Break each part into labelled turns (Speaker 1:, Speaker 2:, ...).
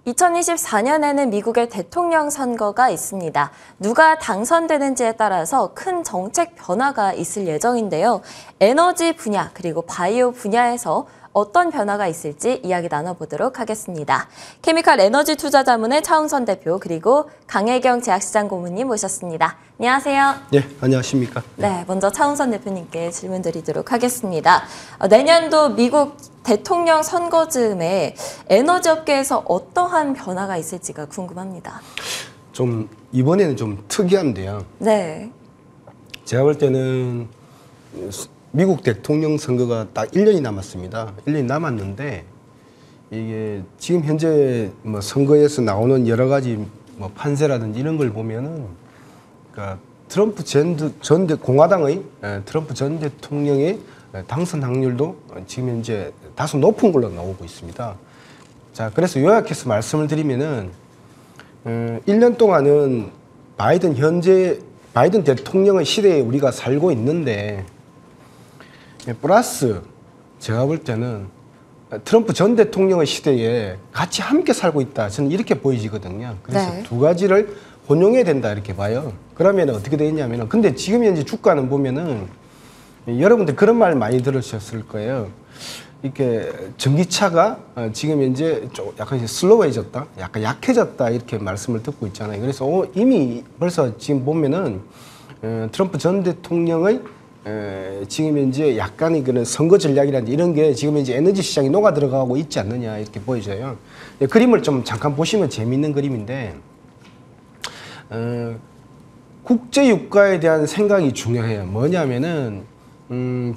Speaker 1: 2024년에는 미국의 대통령 선거가 있습니다. 누가 당선되는지에 따라서 큰 정책 변화가 있을 예정인데요. 에너지 분야 그리고 바이오 분야에서 어떤 변화가 있을지 이야기 나눠보도록 하겠습니다. 케미칼 에너지 투자자문의 차웅선 대표 그리고 강혜경 제약시장 고문님 모셨습니다. 안녕하세요.
Speaker 2: 네, 안녕하십니까.
Speaker 1: 네, 먼저 차웅선 대표님께 질문 드리도록 하겠습니다. 내년도 미국 대통령 선거 즈음에 에너지 업계에서 어떠한 변화가 있을지가 궁금합니다.
Speaker 2: 좀 이번에는 좀 특이한데요.
Speaker 1: 네.
Speaker 2: 제가 볼 때는 미국 대통령 선거가 딱 1년이 남았습니다. 1년이 남았는데 이게 지금 현재 뭐 선거에서 나오는 여러 가지 뭐 판세라든지 이런 걸 보면은 그러니까 트럼프 공화당의 트럼프 전 대통령의 당선 확률도 지금 현재 다소 높은 걸로 나오고 있습니다. 자, 그래서 요약해서 말씀을 드리면은 1년 동안은 바이든 대통령의 시대에 우리가 살고 있는데 플러스 제가 볼 때는 트럼프 전 대통령의 시대에 같이 함께 살고 있다. 저는 이렇게 보이지거든요. 그래서
Speaker 1: 네.
Speaker 2: 두 가지를 혼용해야 된다 이렇게 봐요. 그러면 어떻게 되겠냐면은 근데 지금 현재 주가는 보면은 여러분들 그런 말 많이 들으셨을 거예요. 이렇게 전기차가 지금 현재 좀 약간 슬로우해졌다, 약간 약해졌다 이렇게 말씀을 듣고 있잖아요. 그래서 이미 벌써 지금 보면은 트럼프 전 대통령의 지금 현재 약간의 그런 선거 전략이라든지 이런 게 지금 현재 에너지 시장에 녹아 들어가고 있지 않느냐 이렇게 보여져요. 그림을 좀 잠깐 보시면 재미있는 그림인데 국제 유가에 대한 생각이 중요해요. 뭐냐면은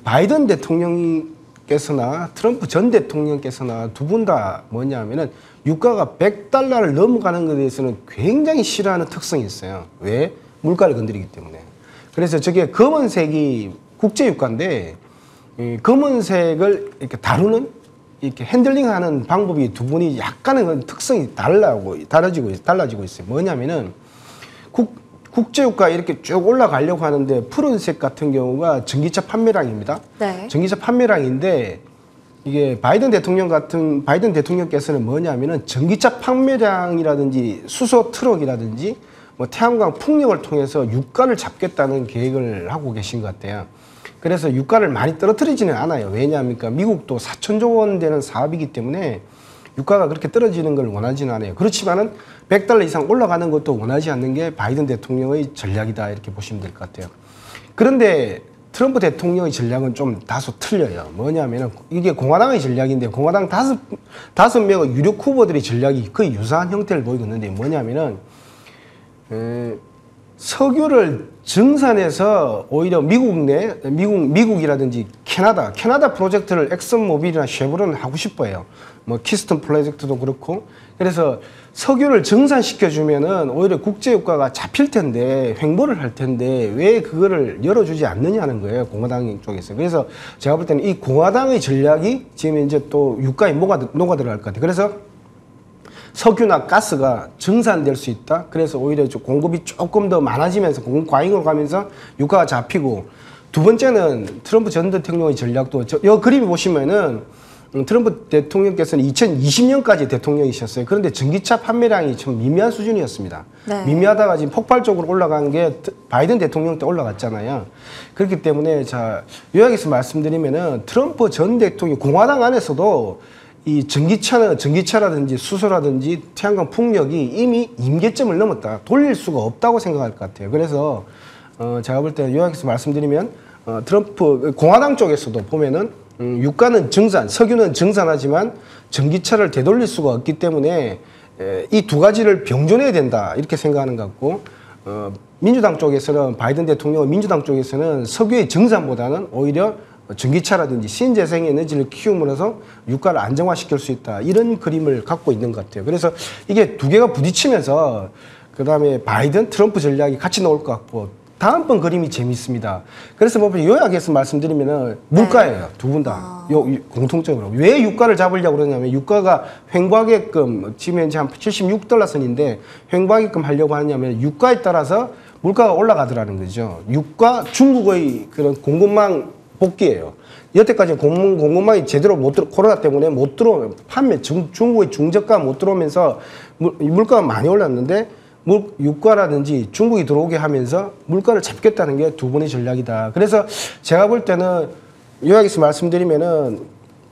Speaker 2: 바이든 대통령께서나 트럼프 전 대통령께서나 두 분 다 뭐냐면은 유가가 $100를 넘어가는 것에 대해서는 굉장히 싫어하는 특성이 있어요. 왜? 물가를 건드리기 때문에. 그래서 저게 검은색이 국제 유가인데 검은색을 이렇게 다루는 이렇게 핸들링하는 방법이 두 분이 약간의 특성이 달라지고 있어요. 뭐냐면은 국제 유가 이렇게 쭉 올라가려고 하는데 푸른색 같은 경우가 전기차 판매량입니다.
Speaker 1: 네.
Speaker 2: 전기차 판매량인데 이게 바이든 대통령께서는 뭐냐면은 전기차 판매량이라든지 수소 트럭이라든지 뭐 태양광 풍력을 통해서 유가를 잡겠다는 계획을 하고 계신 것 같아요. 그래서 유가를 많이 떨어뜨리지는 않아요. 왜냐합니까? 미국도 4천조 원 되는 사업이기 때문에 유가가 그렇게 떨어지는 걸 원하지는 않아요. 그렇지만은 $100 이상 올라가는 것도 원하지 않는 게 바이든 대통령의 전략이다 이렇게 보시면 될 것 같아요. 그런데 트럼프 대통령의 전략은 좀 다소 틀려요. 뭐냐면은 이게 공화당의 전략인데 공화당 다섯 명의 유력 후보들의 전략이 거의 유사한 형태를 보이고 있는데 뭐냐면은 석유를 증산해서 오히려 미국이라든지 캐나다 프로젝트를 엑슨모빌이나 쉐보론은 하고 싶어요. 뭐 키스톤 프로젝트도 그렇고. 그래서 석유를 증산시켜주면은 오히려 국제유가가 잡힐 텐데 횡보를 할 텐데 왜 그거를 열어주지 않느냐는 거예요. 공화당 쪽에서. 그래서 제가 볼 때는 이 공화당의 전략이 지금 이제 또 유가에 녹아 들어갈 것 같아요. 그래서 석유나 가스가 증산될 수 있다. 그래서 오히려 공급이 조금 더 많아지면서 공급 과잉으로 가면서 유가가 잡히고 두 번째는 트럼프 전 대통령의 전략도 이 그림을 보시면은 트럼프 대통령께서는 2020년까지 대통령이셨어요. 그런데 전기차 판매량이 좀 미미한 수준이었습니다.
Speaker 1: 네.
Speaker 2: 미미하다가 지금 폭발적으로 올라간 게 바이든 대통령 때 올라갔잖아요. 그렇기 때문에 자 요약해서 말씀드리면은 트럼프 전 대통령 공화당 안에서도 이 전기차라든지 수소라든지 태양광 풍력이 이미 임계점을 넘었다. 돌릴 수가 없다고 생각할 것 같아요. 그래서 제가 볼 때 요약해서 말씀드리면 트럼프 공화당 쪽에서도 보면은 유가는 석유는 증산하지만 전기차를 되돌릴 수가 없기 때문에 이 두 가지를 병존해야 된다 이렇게 생각하는 것 같고 민주당 쪽에서는 바이든 대통령 민주당 쪽에서는 석유의 증산보다는 오히려 전기차라든지 신재생 에너지를 키움으로써 유가를 안정화시킬 수 있다. 이런 그림을 갖고 있는 것 같아요. 그래서 이게 두 개가 부딪히면서 그다음에 트럼프 전략이 같이 나올 것 같고 다음번 그림이 재미있습니다. 그래서 뭐 요약해서 말씀드리면은 물가예요. 두 분 다. 공통적으로. 왜 유가를 잡으려고 그러냐면 유가가 횡보하게끔 지금 현재 한 $76 선인데 횡보하게끔 하려고 하냐면 유가에 따라서 물가가 올라가더라는 거죠. 중국의 그런 공급망 복귀예요. 여태까지 공급망이 제대로 코로나 때문에 못 들어오면 중국의 중저가 못 들어오면서 물가가 많이 올랐는데 유가라든지 중국이 들어오게 하면서 물가를 잡겠다는 게 두 번의 전략이다. 그래서 제가 볼 때는 요약해서 말씀드리면은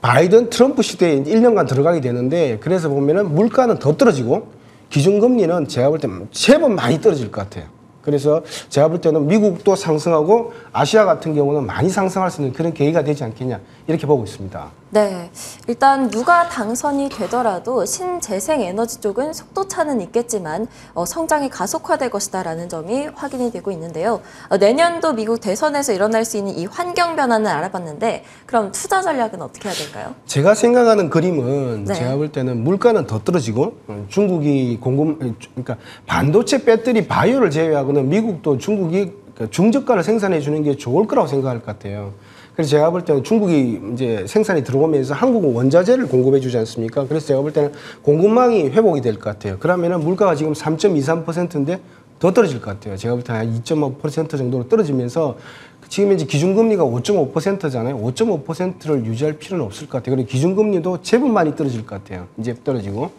Speaker 2: 바이든 트럼프 시대에 1년간 들어가게 되는데 그래서 보면은 물가는 더 떨어지고 기준금리는 제가 볼 때 제법 많이 떨어질 것 같아요. 그래서 제가 볼 때는 미국도 상승하고 아시아 같은 경우는 많이 상승할 수 있는 그런 계기가 되지 않겠냐 이렇게 보고 있습니다.
Speaker 1: 네, 일단 누가 당선이 되더라도 신재생 에너지 쪽은 속도차는 있겠지만 성장이 가속화될 것이다라는 점이 확인이 되고 있는데요. 내년도 미국 대선에서 일어날 수 있는 이 환경 변화는 알아봤는데 그럼 투자 전략은 어떻게 해야 될까요?
Speaker 2: 제가 생각하는 그림은
Speaker 1: 네.
Speaker 2: 제가 볼 때는 물가는 더 떨어지고 중국이 그러니까 반도체 배터리 바이오를 제외하고는 미국도 중국이 중저가를 생산해 주는 게 좋을 거라고 생각할 것 같아요. 그래서 제가 볼 때는 중국이 이제 생산이 들어오면서 한국은 원자재를 공급해 주지 않습니까? 그래서 제가 볼 때는 공급망이 회복이 될 것 같아요. 그러면은 물가가 지금 3.23%인데 더 떨어질 것 같아요. 제가 볼 때는 한 2.5% 정도로 떨어지면서 지금 이제 기준금리가 5.5%잖아요. 5.5%를 유지할 필요는 없을 것 같아요. 그리고 기준금리도 제법 많이 떨어질 것 같아요. 이제 떨어지고.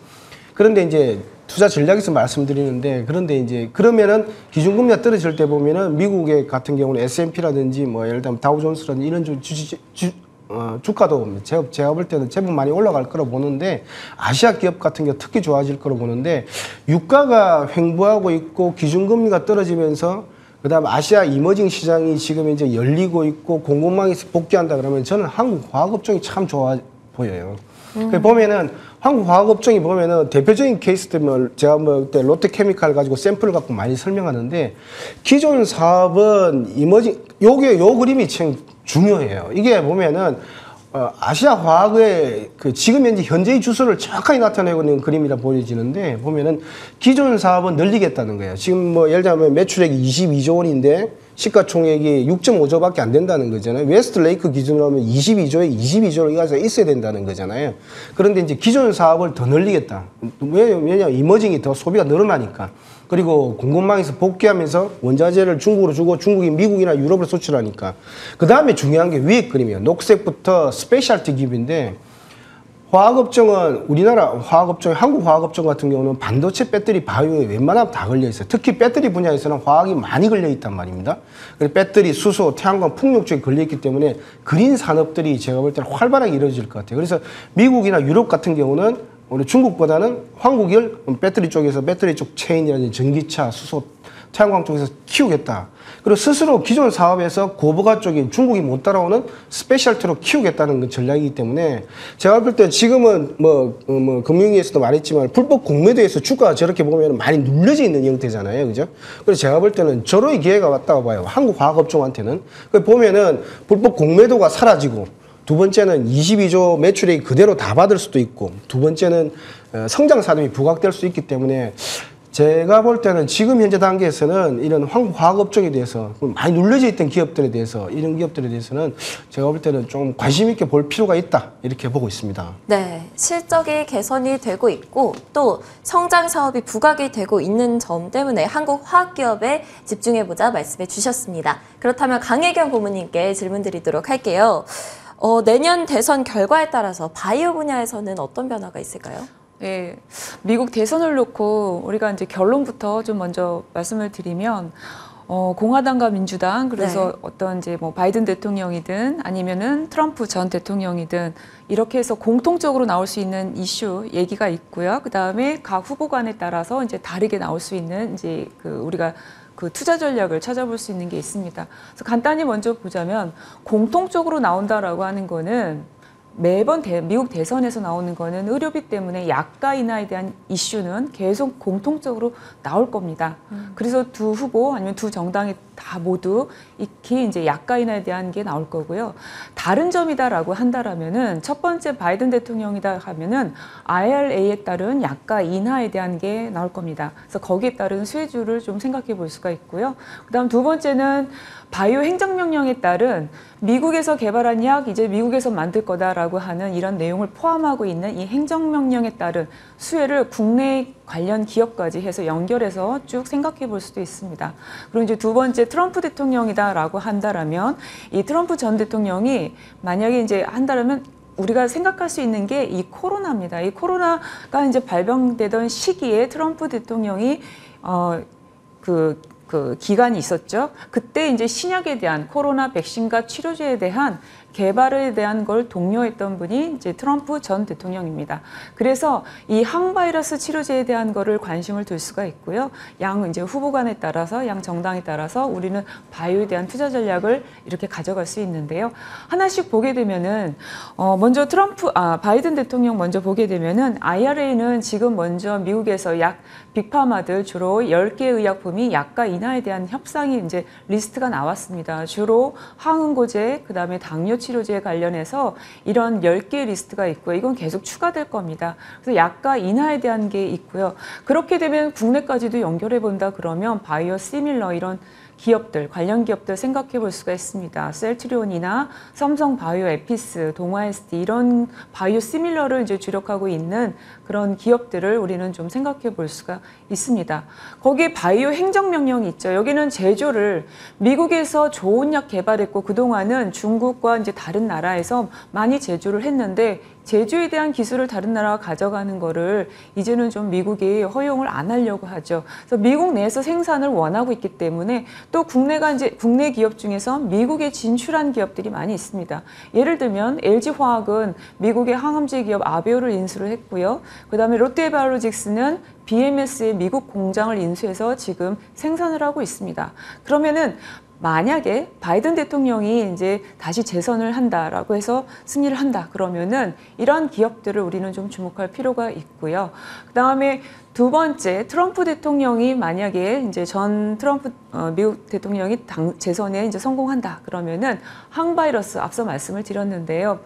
Speaker 2: 그런데 이제 투자 전략에서 말씀드리는데 그런데 이제 그러면은 기준금리가 떨어질 때 보면은 미국의 같은 경우는 S&P라든지 뭐 예를 들면 다우존스라든지 이런 주가도 제가 볼 때는 제법 많이 올라갈 거라고 보는데 아시아 기업 같은 경우 특히 좋아질 거라고 보는데 유가가 횡보하고 있고 기준금리가 떨어지면서 그다음 아시아 이머징 시장이 지금 이제 열리고 있고 공급망에서 복귀한다 그러면 저는 한국 과학업종이 참 좋아 보여요. 보면은 한국 과학업종이 보면은 대표적인 케이스 때문에 제가 뭐 그때 롯데케미칼 가지고 샘플을 갖고 많이 설명하는데 기존 사업은 이머징 요 그림이 참 중요해요. 이게 보면은 아시아 화학의 그 지금 현재의 주소를 정확하게 나타내고 있는 그림이라 보여지는데 보면은 기존 사업은 늘리겠다는 거예요. 지금 뭐 예를 들면 매출액이 22조 원인데 시가총액이 6.5조밖에 안 된다는 거잖아요. 웨스트레이크 기준으로 하면 22조에 22조를 이가서 있어야 된다는 거잖아요. 그런데 이제 기존 사업을 더 늘리겠다. 왜냐면 이머징이 더 소비가 늘어나니까. 그리고 공급망에서 복귀하면서 원자재를 중국으로 주고 중국이 미국이나 유럽으로 수출하니까. 그 다음에 중요한 게 위에 그림이에요. 녹색부터 스페셜티 기업인데 화학업종은 우리나라 화학업종, 한국 화학업종 같은 경우는 반도체 배터리 바이오에 웬만하면 다 걸려 있어요. 특히 배터리 분야에서는 화학이 많이 걸려 있단 말입니다. 그래서 배터리, 수소, 태양광, 풍력 쪽에 걸려 있기 때문에 그린 산업들이 제가 볼 때는 활발하게 이루어질 것 같아요. 그래서 미국이나 유럽 같은 경우는 우리 중국보다는 한국을 배터리 쪽에서 배터리 쪽 체인이라든지 전기차, 수소, 태양광 쪽에서 키우겠다. 그리고 스스로 기존 사업에서 고부가 쪽인 중국이 못 따라오는 스페셜티로 키우겠다는 그 전략이기 때문에 제가 볼 때 지금은 금융위에서도 말했지만 불법 공매도에서 주가가 저렇게 보면 많이 눌려져 있는 형태잖아요. 그죠? 그래서 제가 볼 때는 저런 기회가 왔다고 봐요. 한국 과학업종한테는. 보면은 불법 공매도가 사라지고 두 번째는 22조 매출액이 그대로 다 받을 수도 있고 두 번째는 성장 산업이 부각될 수 있기 때문에 제가 볼 때는 지금 현재 단계에서는 이런 화학업종에 대해서 많이 눌려져 있던 기업들에 대해서 이런 기업들에 대해서는 제가 볼 때는 좀 관심 있게 볼 필요가 있다 이렇게 보고 있습니다.
Speaker 1: 네, 실적이 개선이 되고 있고 또 성장 사업이 부각이 되고 있는 점 때문에 한국 화학기업에 집중해보자 말씀해 주셨습니다. 그렇다면 강혜경 고문님께 질문 드리도록 할게요. 내년 대선 결과에 따라서 바이오 분야에서는 어떤 변화가 있을까요?
Speaker 3: 네, 미국 대선을 놓고 우리가 이제 결론부터 좀 먼저 말씀을 드리면 공화당과 민주당 그래서
Speaker 1: 네.
Speaker 3: 어떤 이제 뭐 바이든 대통령이든 아니면은 트럼프 전 대통령이든 이렇게 해서 공통적으로 나올 수 있는 이슈 얘기가 있고요. 그 다음에 각 후보 간에 따라서 이제 다르게 나올 수 있는 이제 우리가 그 투자 전략을 찾아볼 수 있는 게 있습니다. 그래서 간단히 먼저 보자면 공통적으로 나온다라고 하는 거는 매번 미국 대선에서 나오는 거는 의료비 때문에 약가 인하에 대한 이슈는 계속 공통적으로 나올 겁니다. 그래서 두 후보 아니면 두 정당이 다 모두 익히 이제 약가 인하에 대한 게 나올 거고요. 다른 점이다라고 한다라면은 첫 번째 바이든 대통령이다 하면은 IRA에 따른 약가 인하에 대한 게 나올 겁니다. 그래서 거기에 따른 수혜주를 좀 생각해 볼 수가 있고요. 그다음 두 번째는 바이오 행정명령에 따른 미국에서 개발한 약 이제 미국에서 만들 거다라고 하는 이런 내용을 포함하고 있는 이 행정명령에 따른 수혜를 국내 관련 기업까지 해서 연결해서 쭉 생각해 볼 수도 있습니다. 그리고 이제 두 번째 트럼프 대통령이다라고 한다라면 이 트럼프 전 대통령이 만약에 이제 한다라면 우리가 생각할 수 있는 게 이 코로나입니다. 이 코로나가 이제 발병되던 시기에 트럼프 대통령이 그 기간이 있었죠. 그때 이제 신약에 대한 코로나 백신과 치료제에 대한 개발에 대한 걸 독려했던 분이 이제 트럼프 전 대통령입니다. 그래서 이 항바이러스 치료제에 대한 거를 관심을 둘 수가 있고요. 양 이제 후보 간에 따라서 양 정당에 따라서 우리는 바이오에 대한 투자 전략을 이렇게 가져갈 수 있는데요. 하나씩 보게 되면은 먼저 바이든 대통령 먼저 보게 되면은 IRA는 지금 먼저 미국에서 빅파마들 주로 10개 의약품이 약가 인하에 대한 협상이 이제 리스트가 나왔습니다. 주로 항응고제, 그다음에 당뇨 치료제에 관련해서 이런 10개의 리스트가 있고요. 이건 계속 추가될 겁니다. 그래서 약가 인하에 대한 게 있고요. 그렇게 되면 국내까지도 연결해 본다 그러면 바이오 시밀러 이런 기업들, 관련 기업들 생각해 볼 수가 있습니다. 셀트리온이나 삼성 바이오 에피스, 동아 ST 이런 바이오 시밀러를 이제 주력하고 있는 그런 기업들을 우리는 좀 생각해 볼 수가 있습니다. 거기에 바이오 행정명령이 있죠. 여기는 제조를 미국에서 좋은 약 개발했고 그동안은 중국과 이제 다른 나라에서 많이 제조를 했는데 제조에 대한 기술을 다른 나라가 가져가는 거를 이제는 좀 미국이 허용을 안 하려고 하죠. 그래서 미국 내에서 생산을 원하고 있기 때문에 또 국내 기업 중에서 미국에 진출한 기업들이 많이 있습니다. 예를 들면 LG화학은 미국의 항암제 기업 아베오를 인수를 했고요. 그다음에 롯데바이오로직스는 BMS의 미국 공장을 인수해서 지금 생산을 하고 있습니다. 그러면은 만약에 바이든 대통령이 이제 다시 재선을 한다라고 해서 승리를 한다 그러면은 이러한 기업들을 우리는 좀 주목할 필요가 있고요. 그다음에 두 번째 트럼프 대통령이 만약에 이제 미국 대통령이 재선에 이제 성공한다 그러면은 항바이러스 앞서 말씀을 드렸는데요.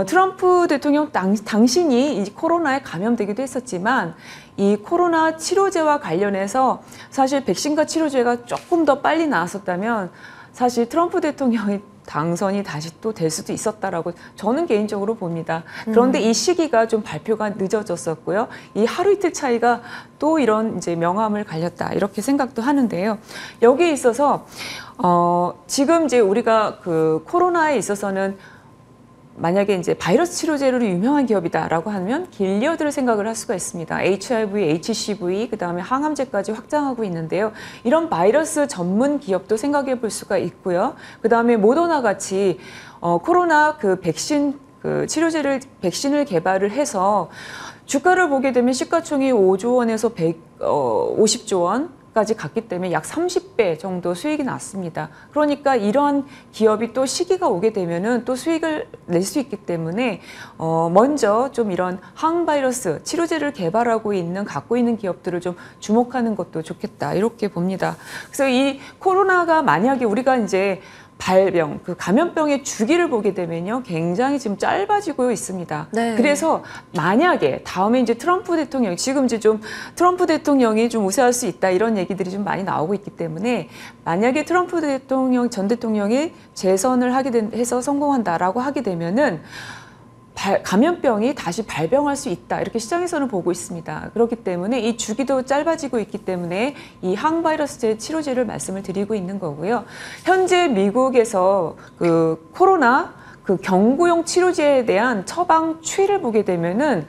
Speaker 3: 트럼프 대통령 당신이 이 코로나에 감염되기도 했었지만 이 코로나 치료제와 관련해서 사실 백신과 치료제가 조금 더 빨리 나왔었다면 사실 트럼프 대통령이 당선이 다시 또 될 수도 있었다라고 저는 개인적으로 봅니다. 그런데 이 시기가 좀 발표가 늦어졌었고요. 이 하루 이틀 차이가 또 이런 이제 명암을 갈렸다 이렇게 생각도 하는데요. 여기에 있어서 지금 이제 우리가 그 코로나에 있어서는 만약에 이제 바이러스 치료제로 유명한 기업이다라고 하면 길리어드를 생각을 할 수가 있습니다. HIV, HCV, 그다음에 항암제까지 확장하고 있는데요. 이런 바이러스 전문 기업도 생각해 볼 수가 있고요. 그다음에 모더나 같이 코로나 그 백신 백신을 개발을 해서 주가를 보게 되면 시가총액이 5조 원에서 150조 원 까지 갔기 때문에 약 30배 정도 수익이 났습니다. 그러니까 이러한 기업이 또 시기가 오게 되면은 또 수익을 낼 수 있기 때문에 먼저 좀 이런 항바이러스 치료제를 갖고 있는 기업들을 좀 주목하는 것도 좋겠다 이렇게 봅니다. 그래서 이 코로나가 만약에 우리가 이제 감염병의 주기를 보게 되면요. 굉장히 지금 짧아지고 있습니다.
Speaker 1: 네.
Speaker 3: 그래서 만약에 다음에 이제 지금 이제 좀 트럼프 대통령이 좀 우세할 수 있다 이런 얘기들이 좀 많이 나오고 있기 때문에 만약에 트럼프 전 대통령이 재선을 해서 성공한다라고 하게 되면은 감염병이 다시 발병할 수 있다 이렇게 시장에서는 보고 있습니다. 그렇기 때문에 이 주기도 짧아지고 있기 때문에 이 항바이러스제 치료제를 말씀을 드리고 있는 거고요. 현재 미국에서 그 코로나 경구용 치료제에 대한 처방 추이를 보게 되면은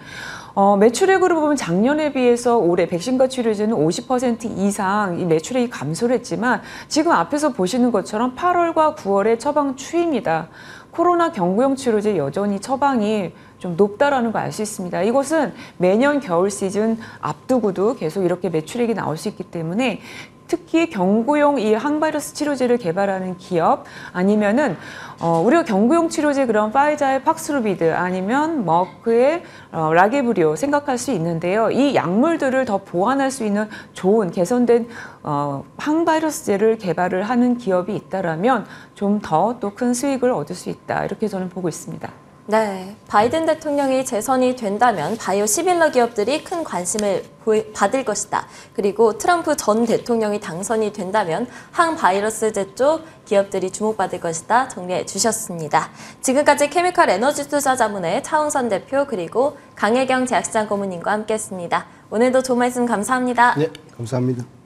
Speaker 3: 매출액으로 보면 작년에 비해서 올해 백신과 치료제는 50% 이상 이 매출액이 감소를 했지만 지금 앞에서 보시는 것처럼 8월과 9월의 처방 추이입니다. 코로나 경구용 치료제 여전히 처방이 좀 높다라는 걸 알 수 있습니다. 이것은 매년 겨울 시즌 앞두고도 계속 이렇게 매출액이 나올 수 있기 때문에 특히 경구용 이 항바이러스 치료제를 개발하는 기업 아니면은 우리가 경구용 치료제 그럼 파이자의 팍스로비드 아니면 머크의 라게브리오 생각할 수 있는데요. 이 약물들을 더 보완할 수 있는 좋은 개선된 항바이러스제를 개발을 하는 기업이 있다라면 좀 더 또 큰 수익을 얻을 수 있다 이렇게 저는 보고 있습니다.
Speaker 1: 네, 바이든 대통령이 재선이 된다면 바이오 시밀러 기업들이 큰 관심을 받을 것이다. 그리고 트럼프 전 대통령이 당선이 된다면 항바이러스제 쪽 기업들이 주목받을 것이다. 정리해 주셨습니다. 지금까지 케미칼 에너지 투자 자문의 차홍선 대표 그리고 강혜경 제약시장 고문님과 함께했습니다. 오늘도 좋은 말씀 감사합니다.
Speaker 2: 네, 감사합니다.